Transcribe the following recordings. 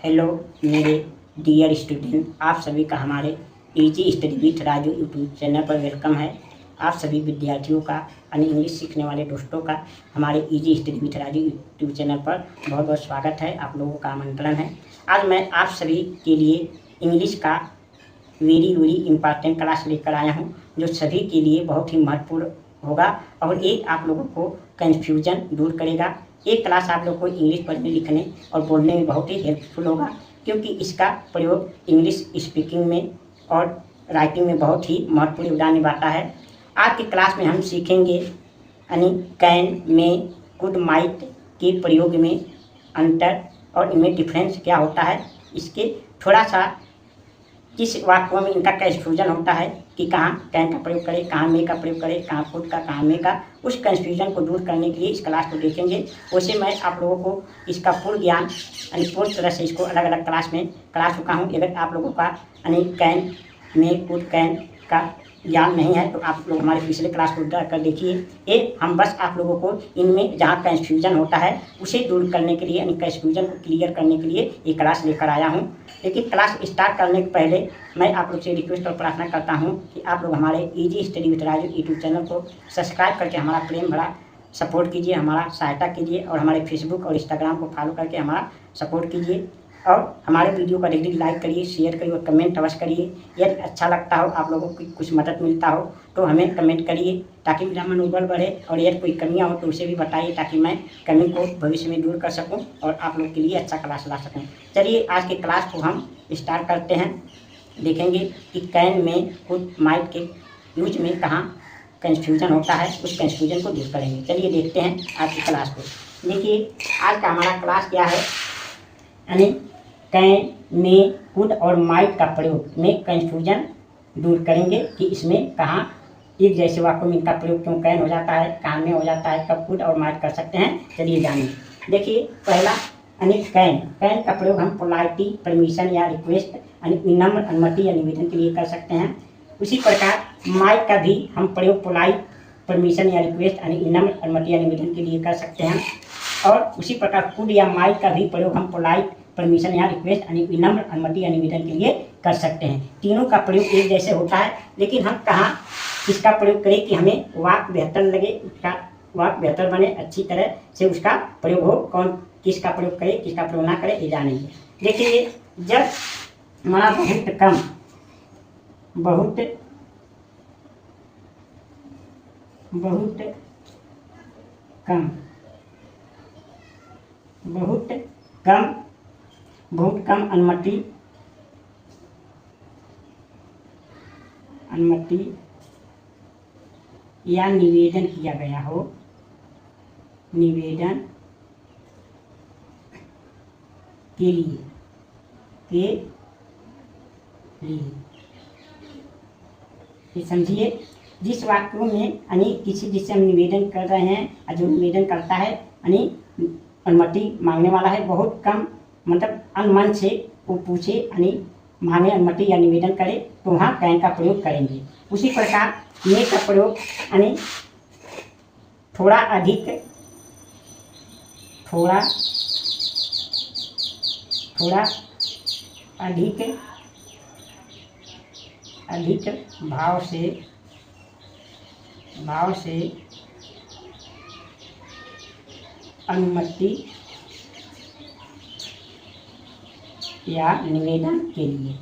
Hello मेरे dear student, आप सभी का हमारे easy study with Raju YouTube channel पर वेलकम है। आप सभी विद्यार्थियों का यानी इंग्लिश सीखने वाले दोस्तों का हमारे easy study with Raju YouTube channel पर बहुत बहुत स्वागत है। आप लोगों का आमंत्रण है। आज मैं आप सभी के लिए इंग्लिश का वेरी इम्पॉर्टेंट क्लास लेकर आया हूँ, जो सभी के लिए बहुत ही महत्वपूर्ण होगा और ये आप लोगों को कन्फ्यूजन दूर करेगा। ये क्लास आप लोग को इंग्लिश पढ़ने लिखने और बोलने में बहुत ही हेल्पफुल होगा, क्योंकि इसका प्रयोग इंग्लिश स्पीकिंग में और राइटिंग में बहुत ही महत्वपूर्ण योगदान निभाता है। आज की क्लास में हम सीखेंगे यानी कैन में कुड माइट के प्रयोग में अंतर और इनमें डिफरेंस क्या होता है। इसके थोड़ा सा किस वाक्यों में इनका कन्फ्यूजन होता है कि कहाँ कैन का प्रयोग करें, कहाँ मे का प्रयोग करें, कहाँ कुड का, कहाँ मे का, उस कन्फ्यूजन को दूर करने के लिए इस क्लास को देखेंगे। वैसे मैं आप लोगों को इसका पूर्ण ज्ञान यानी पूर्ण तरह से इसको अलग अलग क्लास में करा चुका हूँ। अगर आप लोगों का यानी कैन मे कुड कैन का ज्ञान नहीं है तो आप लोग हमारे पिछले क्लास को कर देखिए। ये हम बस आप लोगों को इनमें जहाँ कन्फ्यूजन होता है उसे दूर करने के लिए यानी कन्फ्यूजन को क्लियर करने के लिए ये क्लास लेकर आया हूँ। लेकिन क्लास स्टार्ट करने के पहले मैं आप लोग से रिक्वेस्ट और प्रार्थना करता हूँ कि आप लोग हमारे easy study with Raju YouTube channel को सब्सक्राइब करके हमारा प्रेम भरा सपोर्ट कीजिए, हमारा सहायता कीजिए और हमारे फेसबुक और इंस्टाग्राम को फॉलो करके हमारा सपोर्ट कीजिए और हमारे वीडियो का डेली लाइक करिए, शेयर करिए और कमेंट अवश्य करिए। यदि अच्छा लगता हो, आप लोगों को कुछ मदद मिलता हो तो हमें कमेंट करिए ताकि मेरा मनोबल बढ़े, और यदि कोई कमियां हो तो उसे भी बताइए ताकि मैं कमी को भविष्य में दूर कर सकूं और आप लोग के लिए अच्छा क्लास ला सकूं। चलिए आज के क्लास को हम स्टार्ट करते हैं। देखेंगे कि कैन में कुड माइट के यूज में कहाँ कन्फ्यूजन होता है, उस कन्फ्यूजन को दूर करेंगे। चलिए देखते हैं आज की क्लास को। देखिए आज का हमारा क्लास क्या है, यानी कैन में कुड और माइट का प्रयोग में कन्फ्यूजन दूर करेंगे कि इसमें कहाँ एक जैसे वाक्यों में इनका प्रयोग क्यों कैन हो जाता है, कहाँ में हो जाता है, कब कुड और माइट कर सकते हैं। चलिए जानिए। देखिए पहला यानी कैन का प्रयोग हम पोलाइटी परमिशन या रिक्वेस्ट यानी विनम्र अनुमति या निवेदन के लिए कर सकते हैं। उसी प्रकार माइट का भी हम प्रयोग पोलाइट परमिशन या रिक्वेस्ट यानी विनम्र अनुमति या निवेदन के लिए कर सकते हैं। और उसी प्रकार कुड या माइट का भी प्रयोग हम पोलाइट परमिशन या रिक्वेस्ट यानी विनम्र अनुमति या निवेदन के लिए कर सकते हैं। तीनों का प्रयोग एक जैसे होता है, लेकिन हम कहाँ इसका प्रयोग करें कि हमें वाक्य बेहतर लगे, उसका वाक्य बेहतर बने, अच्छी तरह से उसका प्रयोग हो, कौन किसका प्रयोग करे किसका प्रयोग ना करे, ये जानेंगे। देखिए जब हमारा बहुत कम बहुत कम बहुत कम अनुमति या निवेदन किया गया हो, निवेदन के लिए ये समझिए। जिस वाक्यों में यानी किसी जिससे हम निवेदन कर रहे हैं और जो निवेदन करता है यानी अनुमति मांगने वाला है, बहुत कम मतलब अनुमान से वो पूछे यानी मांगे अनुमति या निवेदन करे तो वहाँ कैन का प्रयोग करेंगे। उसी प्रकार मे का प्रयोग यानी थोड़ा अधिक भाव से अनुमति या निवेदन के लिए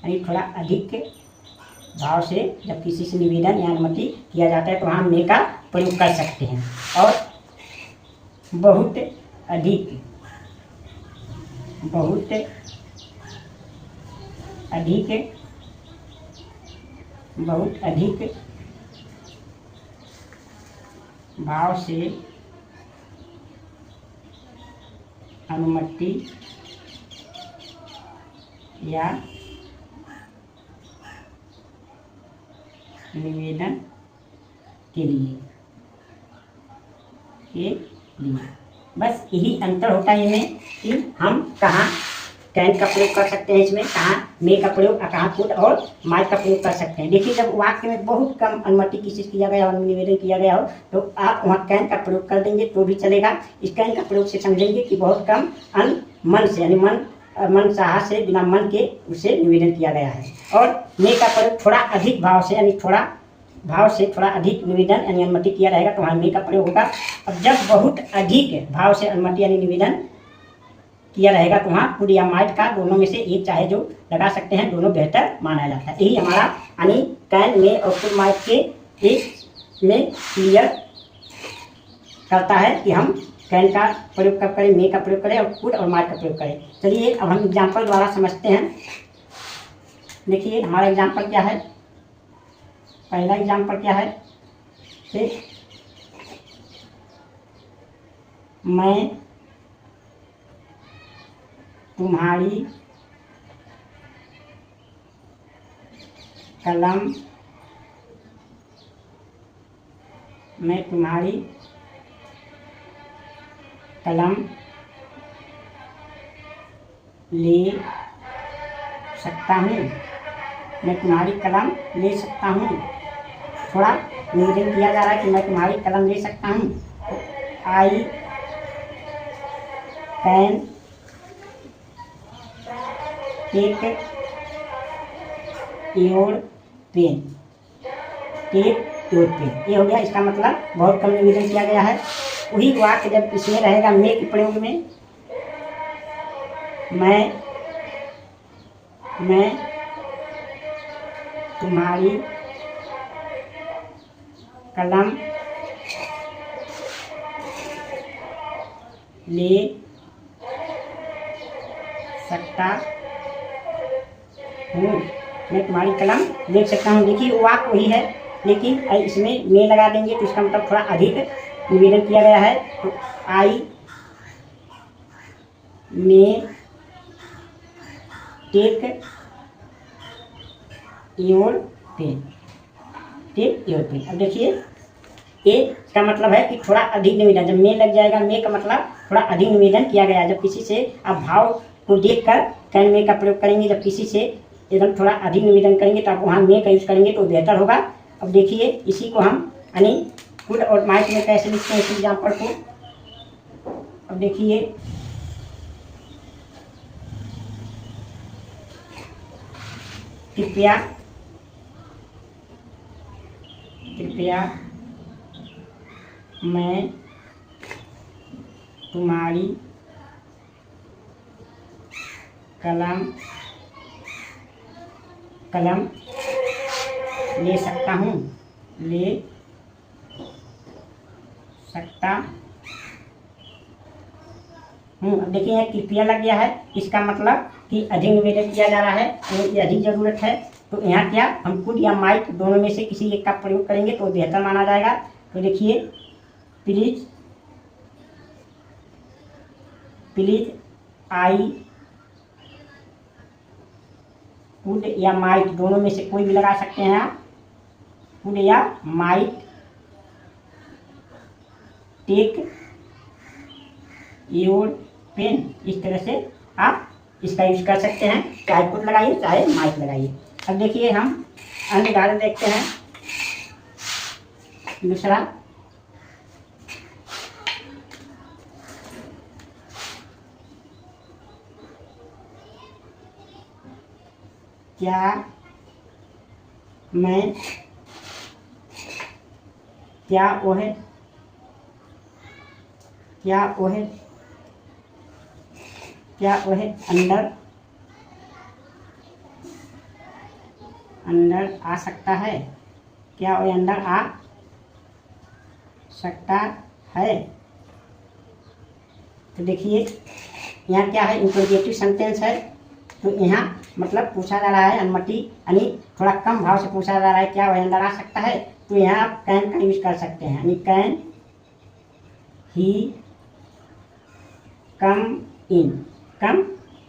यानी थोड़ा अधिक भाव से जब किसी से निवेदन या अनुमति किया जाता है तो हम मे का प्रयोग कर सकते हैं। और बहुत अधिक भाव से अनुमति या निवेदन के लिए बस यही अंतर होता है इनमें कि हम कहाँ कैन का प्रयोग कर सकते हैं, इसमें कहाँ मे का प्रयोग, कहाँ कुड और माइट का प्रयोग कर सकते हैं। देखिए जब वाक्य में बहुत कम अनुमति किसी से किया गया हो, निवेदन किया गया हो, तो आप वहाँ कैन का प्रयोग कर देंगे तो भी चलेगा। इस कैन का प्रयोग से समझेंगे कि बहुत कम मन से, यानी मन चाह से, बिना मन के उसे निवेदन किया गया है। और मे का प्रयोग थोड़ा अधिक भाव से, यानी थोड़ा भाव से थोड़ा अधिक निवेदन यानी अनुमति किया रहेगा तो वहाँ मे का प्रयोग होगा। अब जब बहुत अधिक भाव से अनुमति यानी निवेदन किया रहेगा तो वहाँ कुड या माइट का दोनों में से एक चाहे जो लगा सकते हैं, दोनों बेहतर माना जाता है। यही हमारा यानी कैन, मे और कुड माइट के एक में क्लियर करता है कि हम कैन का प्रयोग कब करें, मे का प्रयोग करें और कुड और माइट का प्रयोग करें। चलिए अब हम एग्जाम्पल द्वारा समझते हैं। देखिए हमारा एग्जाम्पल क्या है, पहला एग्जाम्पल क्या है, मैं तुम्हारी कलम, मैं तुम्हारी कलम ले सकता हूँ, मैं तुम्हारी कलम ले सकता हूँ। थोड़ा निवेदन किया जा रहा है कि मैं तुम्हारी कलम ले सकता हूँ। I can take your pen, take your pen, ये हो गया। इसका मतलब बहुत कम निवेदन किया गया है। वही वाक्य जब इसमें रहेगा मे के प्रयोग में, मैं तुम्हारी कलम ले सकता हूँ, मैं तुम्हारी कलम ले सकता हूँ। देखिए वाक्य वही है, लेकिन इसमें मे लगा देंगे तो इसका मतलब थोड़ा अधिक निवेदन किया गया है। तो I may take your pen, take your pen. अब देखिए ए का मतलब है कि थोड़ा अधिक निवेदन, जब मे लग जाएगा, मे का मतलब थोड़ा अधिक निवेदन किया गया है। जब किसी से आप भाव को देखकर कैन मे का प्रयोग करेंगे, जब किसी से एकदम थोड़ा अधिक निवेदन करेंगे तो आप वहाँ मे का यूज करेंगे तो बेहतर होगा। अब देखिए इसी को हम यानी कुड और माइट में कैसे लिखते हैं इस एग्जाम्पल को। अब देखिए कृपया मैं तुम्हारी कलम ले सकता हूँ, ले सकता हूँ। अब देखिए यहाँ कृपया लग गया है, इसका मतलब कि अधिक निवेदन किया जा रहा है, ये अधिक जरूरत है। तो यहाँ क्या हम कुड या माइट दोनों में से किसी एक का प्रयोग करेंगे तो बेहतर माना जाएगा। तो देखिए प्लीज आई कुड या माइट दोनों में से कोई भी लगा सकते हैं आप, कुड या माइट टेक योर पेन, इस तरह से आप इसका यूज कर सकते हैं। चाहे कुड लगाइए चाहे माइट लगाइए। अब देखिए हम अन्य उदाहरण देखते हैं। दूसरा क्या वह अंदर आ सकता है, क्या वह अंदर आ सकता है। तो देखिए यहाँ क्या है, इंटरोगेटिव सेंटेंस है। तो यहाँ मतलब पूछा जा रहा है अनुमति, यानी थोड़ा कम भाव से पूछा जा रहा है क्या वह अंदर आ सकता है। तो यहाँ आप कैन का यूज कर सकते हैं, यानी कैन ही कम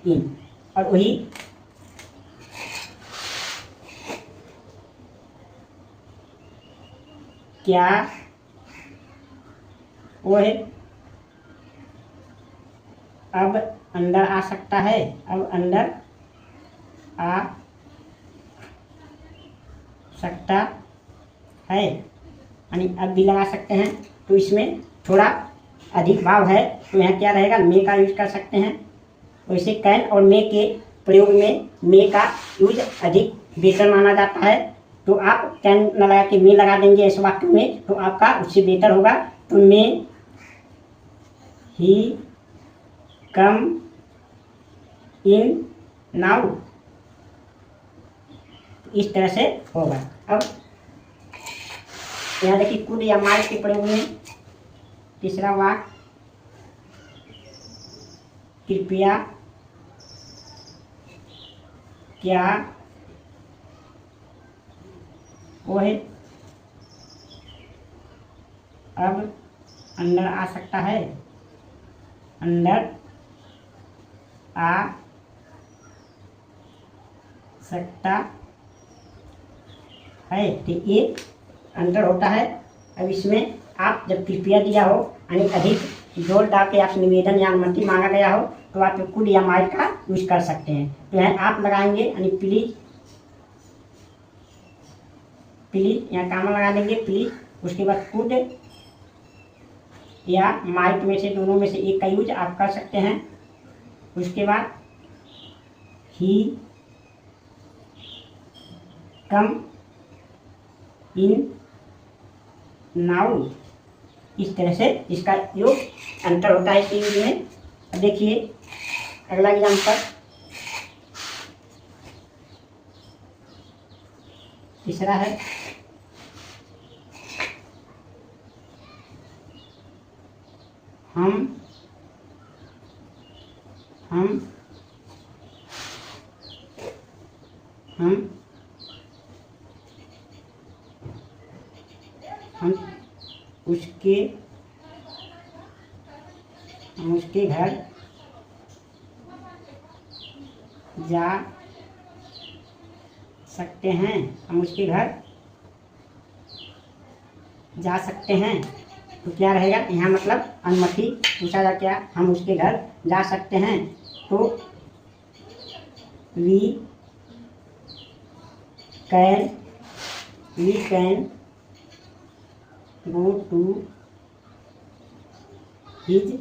इन, और वही क्या वह अब अंदर आ सकता है। अब अंदर आ सकता है यानी अब भी लगा सकते हैं। तो इसमें थोड़ा अधिक भाव है तो यहाँ क्या रहेगा, मे का यूज कर सकते हैं। वैसे कैन और मे के प्रयोग में मे का यूज अधिक बेहतर माना जाता है। तो आप कैन न लगा के मे लगा देंगे इस वाक्य में तो आपका उससे बेहतर होगा। तो मे ही कम इन नाउ, इस तरह से होगा। अब यहाँ देखिए कुड या माइट के प्रयोग में तीसरा वाक्य, कृपया क्या वह अब अंदर आ सकता है, अंदर आ सकता है। तो ये अंतर होता है। अब इसमें आप जब कृपया दिया हो यानी अधिक जोर डाल के आप निवेदन या अनुमति मांगा गया हो तो आप कुड या माइट का यूज कर सकते हैं। तो यहाँ आप लगाएंगे यानी प्लीज, प्लीज यहाँ काम लगा देंगे प्लीज। उसके बाद कुड या माइट में से दोनों में से एक का यूज आप कर सकते हैं। उसके बाद ही कम इन नाउ, इस तरह से इसका योग अंतर होता है इसके यूज में। अब देखिए अगला एग्जाम्पल, तीसरा है, हम उसके घर जा सकते हैं। हम उसके घर जा सकते हैं। तो क्या रहेगा यहाँ, मतलब अनुमति पूछा जा, क्या हम उसके घर जा सकते हैं। तो we can go to his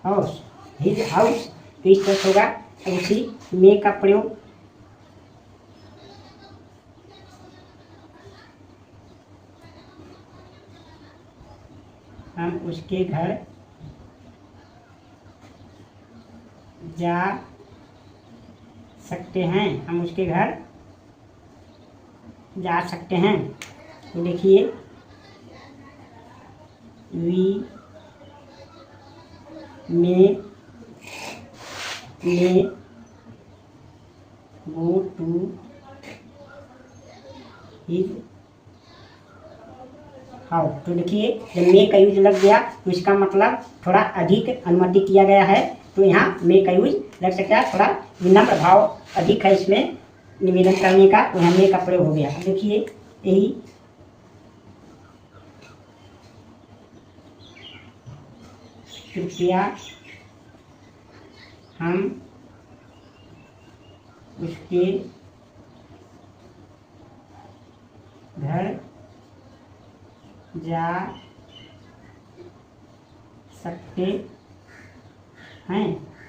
house, his house. तो इस तरह होगा। उसी मे का प्रयोग हम उसके घर जा सकते हैं। हम उसके घर जा सकते हैं। तो देखिए वी में गो टू हिज हाउस। तो देखिए जब मे का यूज लग गया तो इसका मतलब थोड़ा अधिक अनुमति किया गया है। तो यहाँ मे का यूज लग सकता है, थोड़ा विनम्र भाव अधिक है इसमें निवेदन करने का, तो यहाँ मे का प्रयोग हो गया। देखिए यही कृपया हम उसके घर जा सकते हैं।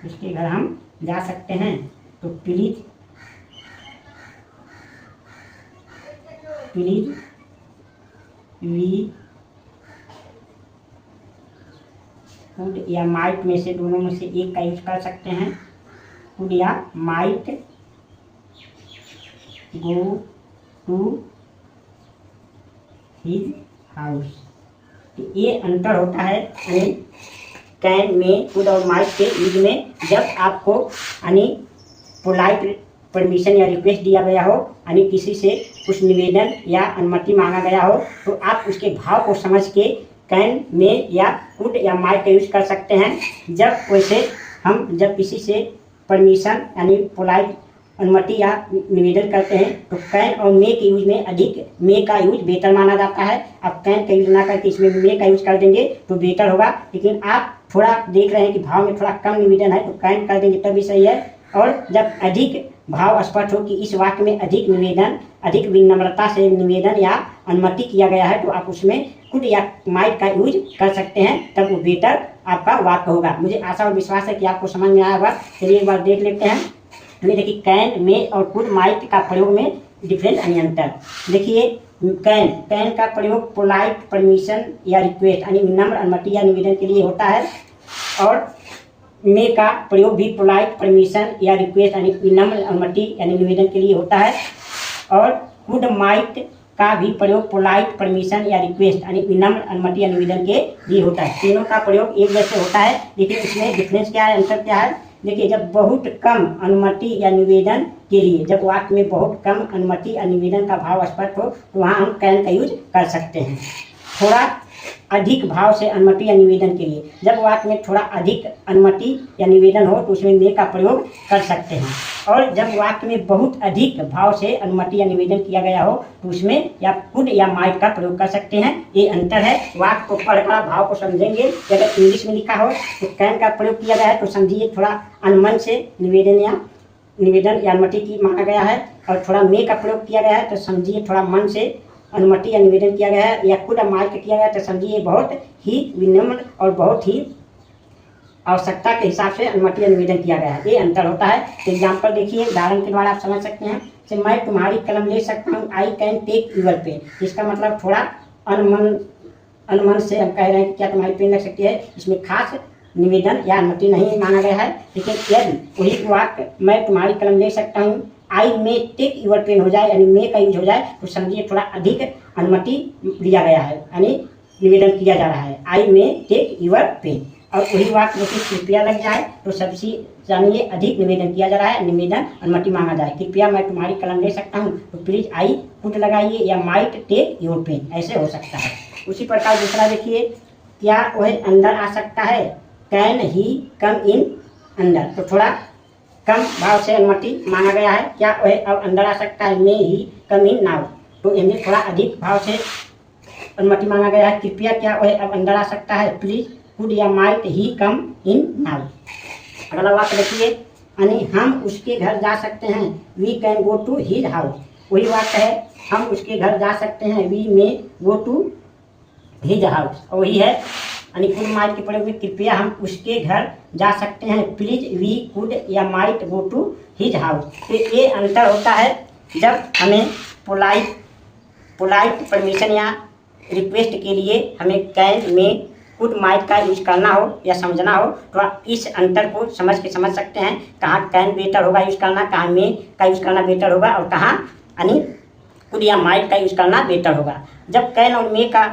उसके घर हम जा सकते हैं। तो प्लीज वी कुड या माइट में से दोनों में से एक का यूज कर सकते हैं। कुड या might go to his house. तो ये अंतर होता है यानी कैन में, कुड और माइट के यूज में। जब आपको यानी पोलाइट परमिशन या रिक्वेस्ट दिया गया हो यानी किसी से कुछ निवेदन या अनुमति मांगा गया हो तो आप उसके भाव को समझ के कैन में या कुड या माइट का यूज कर सकते हैं। जब वैसे हम जब किसी से परमिशन यानी पोलाइट अनुमति या निवेदन करते हैं तो कैन और मे के यूज में अधिक मे का यूज बेहतर माना जाता है। आप कैन का यूज ना करके इसमें मे का यूज कर देंगे तो बेहतर होगा। लेकिन आप थोड़ा देख रहे हैं कि भाव में थोड़ा कम निवेदन है तो कैन कर देंगे तभी सही है। और जब अधिक भाव स्पष्ट हो कि इस वाक्य में अधिक निवेदन, अधिक विनम्रता से निवेदन या अनुमति किया गया है तो आप उसमें कुड या माइट का यूज कर सकते हैं, तब वो बेटर आपका वाक्य होगा। मुझे आशा और विश्वास है कि आपको समझ में आया होगा। चलिए एक बार देख लेते हैं। हमें देखिए कैन, में और कुड, माइट का प्रयोग में डिफरेंट यानी अंतर। देखिए कैन का प्रयोग पोलाइट परमिशन या रिक्वेस्ट यानी विनम्र अनुमति या निवेदन के लिए होता है, और मे का प्रयोग भी पोलाइट परमिशन या रिक्वेस्ट यानी विनम्र अनुमति यानी निवेदन के लिए होता है, और कुड माइट का भी प्रयोग पोलाइट परमिशन या रिक्वेस्ट यानी विनम्र अनुमति या निवेदन के लिए होता है। तीनों का प्रयोग एक जैसे होता है, लेकिन इसमें डिफरेंस क्या है, अंतर क्या है। देखिए जब बहुत कम अनुमति या निवेदन के लिए, जब वाक्य में बहुत कम अनुमति या निवेदन का भाव स्पष्ट हो तो वहाँ हम कैन का यूज कर सकते हैं। थोड़ा अधिक भाव से अनुमति या निवेदन के लिए, जब वाक्य में थोड़ा अधिक अनुमति या निवेदन हो तो उसमें मे का प्रयोग कर सकते हैं। और जब वाक्य में बहुत अधिक भाव से अनुमति या निवेदन किया गया हो तो उसमें या कुड या माइट का प्रयोग कर सकते हैं। ये अंतर है। वाक्य को पढ़कर भाव को समझेंगे। अगर इंग्लिश में लिखा हो तो कैन का प्रयोग किया गया है तो समझिए थोड़ा अनुमन से निवेदन या अनुमति की मांगा गया है, और थोड़ा मे का प्रयोग किया गया है तो समझिए थोड़ा मन से अनुमति या निवेदन किया गया है, या कुड माइट किया गया है तो समझिए बहुत ही विनम्र और बहुत ही आवश्यकता के हिसाब से अनुमति या निवेदन किया गया है। ये अंतर होता है। तो एग्जाम्पल देखिए, उदाहरण के द्वारा आप समझ सकते हैं। जैसे मैं तुम्हारी कलम ले सकता हूँ, I can take your pen. इसका मतलब थोड़ा अनुमन से हम कह रहे हैं कि क्या तुम्हारी पेन लग सकती है। इसमें खास निवेदन या अनुमति नहीं माना गया है। लेकिन यदि वही वाक्य मैं तुम्हारी कलम ले सकता हूँ, आई मे टेक यूर पेन हो जाए यानी मे का यूज हो जाए तो समझिए थोड़ा अधिक अनुमति दिया गया है यानी निवेदन किया जा रहा है, आई मे टेक यूर पेन। और वही वाक्य में कृपया लग जाए तो सबसे जानिए अधिक निवेदन किया जा रहा है, निवेदन अनुमति मांगा जाए। कृपया मैं तुम्हारी कलम ले सकता हूँ तो प्लीज आई कुड लगाइए, या माइट टेक यूर पेन, ऐसे हो सकता है। उसी प्रकार दूसरा देखिए, क्या वह अंदर आ सकता है, कैन ही कम इन अंदर। तो थोड़ा कम भाव से अनुमति मांगा गया है। क्या वह अब अंदर आ सकता है, मे ही कम इन नाउ। तो इनमें थोड़ा अधिक भाव से अनुमति मांगा गया है। कृपया क्या वह अब अंदर आ सकता है, प्लीज कुड या might he come in now. अगला वाक्य देखिए, यानी हम उसके घर जा सकते हैं, we can go to his house. वही वाक्य है, हम उसके घर जा सकते हैं, we may go to his house. और वही है यानी कुड माइट के प्रयोग में कृपया हम उसके घर जा सकते हैं, प्लीज वी कुड या might go to his house. तो ये अंतर होता है जब हमें पोलाइट परमिशन या रिक्वेस्ट के लिए हमें कैन में कुड माइट का यूज करना हो या समझना हो तो आप इस अंतर को समझ सकते हैं। कहाँ कैन बेटर होगा यूज करना, कहाँ मे का यूज करना बेटर होगा, और कहाँ यानी कुड या माइट का यूज करना बेटर होगा। जब कैन और मे का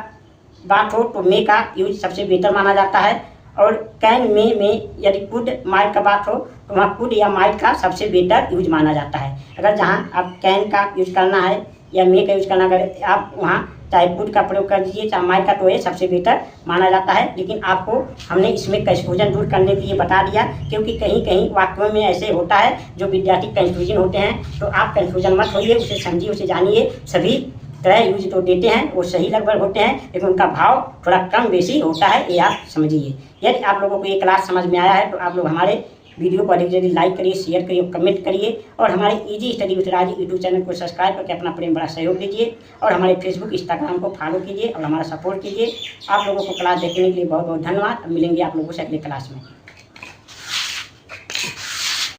बात हो तो मे का यूज सबसे बेहतर माना जाता है, और कैन में यदि कुड माइट का बात हो तो वहाँ कुड या माइट का सबसे बेहतर यूज माना जाता है। अगर जहाँ आप कैन का यूज करना है या मे का यूज करना, अगर आप वहाँ चाहे कुड का प्रयोग कर दीजिए चाहे माइट का, तो ये सबसे बेहतर माना जाता है। लेकिन आपको हमने इसमें कंफ्यूजन दूर करने के लिए बता दिया, क्योंकि कहीं कहीं वाक्यों में ऐसे होता है जो विद्यार्थी कंफ्यूजन होते हैं। तो आप कंफ्यूजन मत होइए, उसे समझिए, उसे जानिए। सभी तरह यूज तो देते हैं, वो सही लगभग होते हैं, लेकिन उनका भाव थोड़ा कम बेसी होता है, ये आप समझिए। यदि आप लोगों को ये क्लास समझ में आया है तो आप लोग हमारे वीडियो को अधिक से अधिक लाइक करिए, शेयर करिए, कमेंट करिए, और हमारे easy study with Raj YouTube channel को सब्सक्राइब करके अपना प्रेम बड़ा सहयोग दीजिए, और हमारे फेसबुक इंस्टाग्राम को फॉलो कीजिए और हमारा सपोर्ट कीजिए। आप लोगों को क्लास देखने के लिए बहुत बहुत धन्यवाद। मिलेंगे आप लोगों से अगले क्लास में।